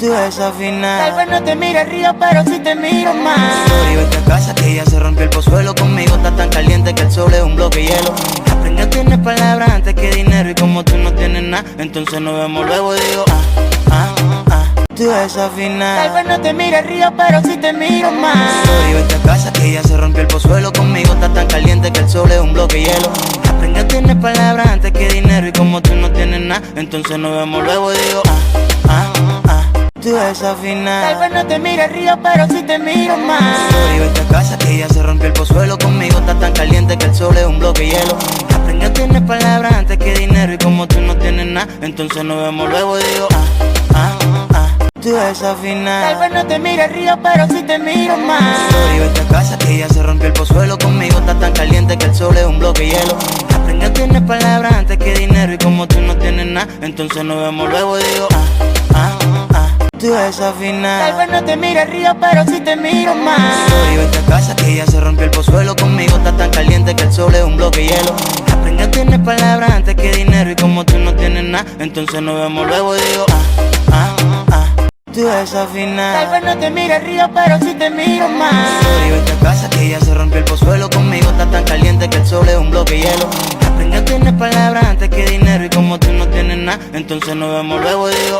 tú desafinas. Tal vez no te mire río, pero si te miro más. Y vete a casa que ya se rompió el pozuelo. Conmigo está tan caliente que el sol es un bloque de hielo. Aprende, tienes palabras antes que dinero. Y como tú no tienes nada, entonces nos vemos luego. Digo, tú desafinas. Tal vez no te mire río, pero si te miro más. Y vete a casa que ya se rompió el pozuelo. Conmigo está tan caliente que el sol es un bloque de hielo. Aprende, tienes palabras antes que dinero. Y como tú no tienes nada, entonces nos vemos luego. Digo, tú desafinas. Tal vez no te mire río, pero si te miro más. Y vete a casa que ya se rompió el pozuelo. Conmigo está tan caliente que el sol es un bloque de hielo. Aprende, tienes palabras antes que dinero. Y como tú no tienes nada, entonces nos vemos luego. Digo, tú desafinas. Tal vez no te mire río, pero si te miro más. Y vete a casa que ya se rompió el pozuelo. Conmigo está tan caliente que el sol es un bloque de hielo. Aprende, tienes palabras antes que dinero. Y como tú no tienes nada, entonces nos vemos luego. Digo, tú desafinas. Tal vez no te mire río, pero si te miro más. Y vete a casa que ya se rompió el pozuelo. Conmigo está tan caliente que el sol es un bloque de hielo. Aprende, tienes palabras antes que dinero. Y como tú no tienes nada, entonces nos vemos luego. Digo, tú desafinas. Tal vez no te mire río, pero si te miro más. Y vete a casa que ya se rompió el pozuelo. Conmigo está tan caliente que el sol es un bloque de hielo. Aprende, tienes palabras antes que dinero. Y como tú no tienes nada, entonces nos vemos luego. Digo,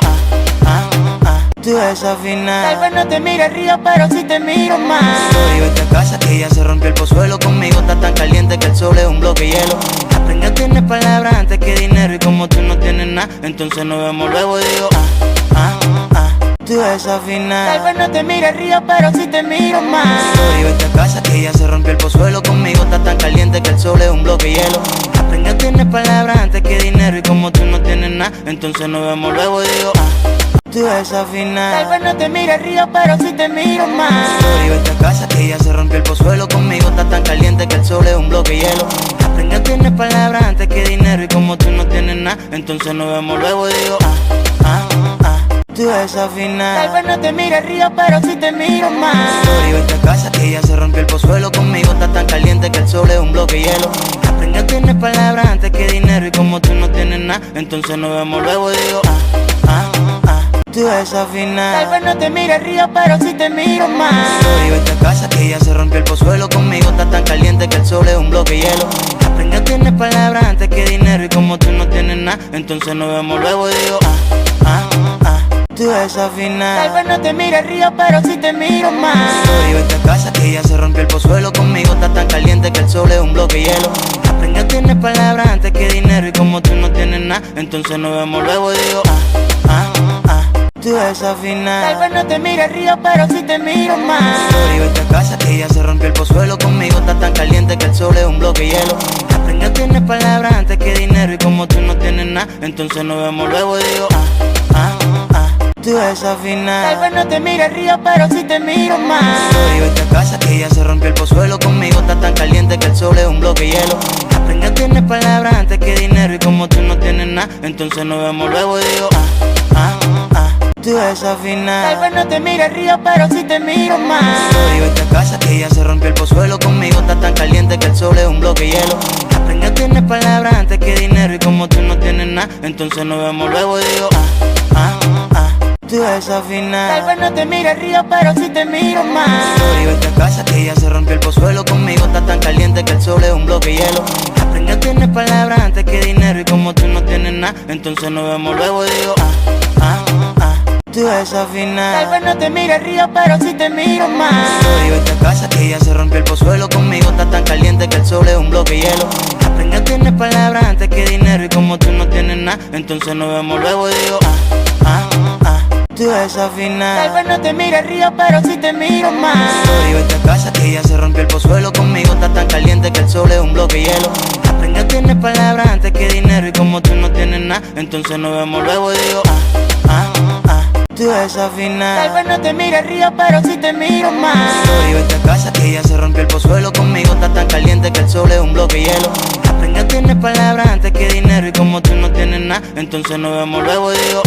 tú desafinas. Tal vez no te mire río, pero si te miro más. Y vete a casa que ya se rompió el pozuelo. Conmigo está tan caliente que el sol es un bloque de hielo. Aprende, tienes palabras antes que dinero. Y como tú no tienes nada, entonces nos vemos luego. Digo, tú desafinas. Tal vez no te mire río, pero si te miro más. Y vete a casa que ya se rompió el pozuelo. Conmigo está tan caliente que el sol es un bloque de hielo. Aprende, tienes palabras antes que dinero. Y como tú no tienes nada, entonces nos vemos luego. Digo, tú desafinas. Tal vez no te mire río, pero si te miro más. Y vete a casa que ya se rompió el pozuelo. Conmigo está tan caliente que el sol es un bloque de hielo. Aprende, tienes palabras antes que dinero. Y como tú no tienes nada, entonces nos vemos luego. Digo, tú desafinas. Tal vez no te mire río, pero si te miro más. Y vete a casa que ya se rompió el pozuelo. Conmigo está tan caliente que el sol es un bloque de hielo. Aprende, tienes palabras antes que dinero. Y como tú no tienes nada, entonces nos vemos luego. Digo, tú desafinas. Tal vez no te mire río, pero si te miro más. Y vete a casa que ya se rompió el pozuelo. Conmigo está tan caliente que el sol es un bloque de hielo. Aprende, tienes palabras antes que dinero. Y como tú no tienes nada, entonces nos vemos luego. Digo, tú desafinas. Tal vez no te mire río, pero si te miro más. Y vete a casa que ya se rompió el pozuelo. Conmigo está tan caliente que el sol es un bloque de hielo. Aprende, tienes palabras antes que dinero. Y como tú no tienes nada, entonces nos vemos luego. Digo, tú desafinas. Tal vez no te mire río, pero si te miro más. Y vete a casa que ya se rompió el pozuelo. Conmigo está tan caliente que el sol es un bloque de hielo. Aprende, tienes palabras antes que dinero. Y como tú no tienes nada, entonces nos vemos luego. Digo, tú desafinas. Tal vez no te mire río, pero si te miro más. Y vete a casa que ya se rompió el pozuelo. Conmigo está tan caliente que el sol es un bloque de hielo. Aprende, tienes palabras antes que dinero. Y como tú no tienes nada, entonces nos vemos luego. Digo, tú desafinas. Tal vez no te mire río, pero si te miro más. Y vete a casa que ya se rompió el pozuelo. Conmigo está tan caliente que el sol es un bloque de hielo. Aprende, tienes palabras antes que dinero. Y como tú no tienes nada, entonces nos vemos luego. Digo, tú desafinas. Tal vez no te mire río, pero si te miro más. Y vete a casa que ya se rompió el pozuelo. Conmigo está tan caliente que el sol es un bloque de hielo. Aprende, tienes palabras antes que dinero. Y como tú no tienes nada, entonces nos vemos luego. Digo, tú desafinas. Tal vez no te mire río, pero si te miro más. Y vete a casa que ya se rompió el pozuelo. Conmigo está tan caliente que el sol es un bloque de hielo. Aprende, tienes palabras antes que dinero. Y como tú no tienes nada, entonces nos vemos luego. Digo, tú desafinas. Tal vez no te mire río, pero si te miro más. Y vete a casa que ya se rompió el pozuelo. Conmigo está tan caliente que el sol es un bloque de hielo. Aprende, tienes palabras antes que dinero. Y como tú no tienes nada, entonces nos vemos luego. Digo, tú desafinas. Tal vez no te mire río, pero si te miro más. Y vete a casa que ya se rompió el pozuelo. Conmigo está tan caliente que el sol es un bloque de hielo. Aprende, tienes palabras antes que dinero. Y como tú no tienes nada, entonces nos vemos luego. Digo,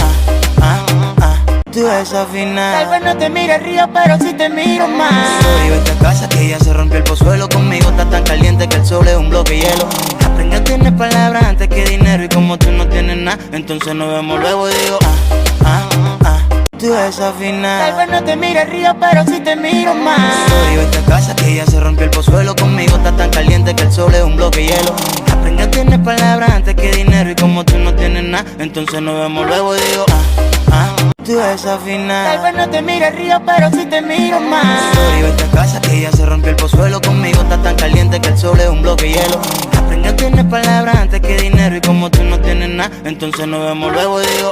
tú desafinas. Tal vez no te mire río, pero si te miro más. Y vete a casa que ya se rompió el pozuelo. Conmigo está tan caliente que el sol es un bloque de hielo. Aprende, tienes palabras antes que dinero. Y como tú no tienes nada, entonces nos vemos luego. Digo, tú desafinas. Tal vez no te mire el río, pero sí te miro más. Soy esta casa que ya se rompió el pozuelo. Conmigo está tan caliente que el sol es un bloque de hielo. Aprendí a tener palabras antes que dinero. Y como tú no tienes nada, entonces nos vemos luego y digo tú desafinas. Tal vez no te mire el río, pero sí te miro más. Soy esta casa que ya se rompió el pozuelo. Conmigo está tan caliente que el sol es un bloque de hielo. Aprendí a tener palabras antes que dinero. Y como tú no tienes nada, entonces nos vemos luego y digo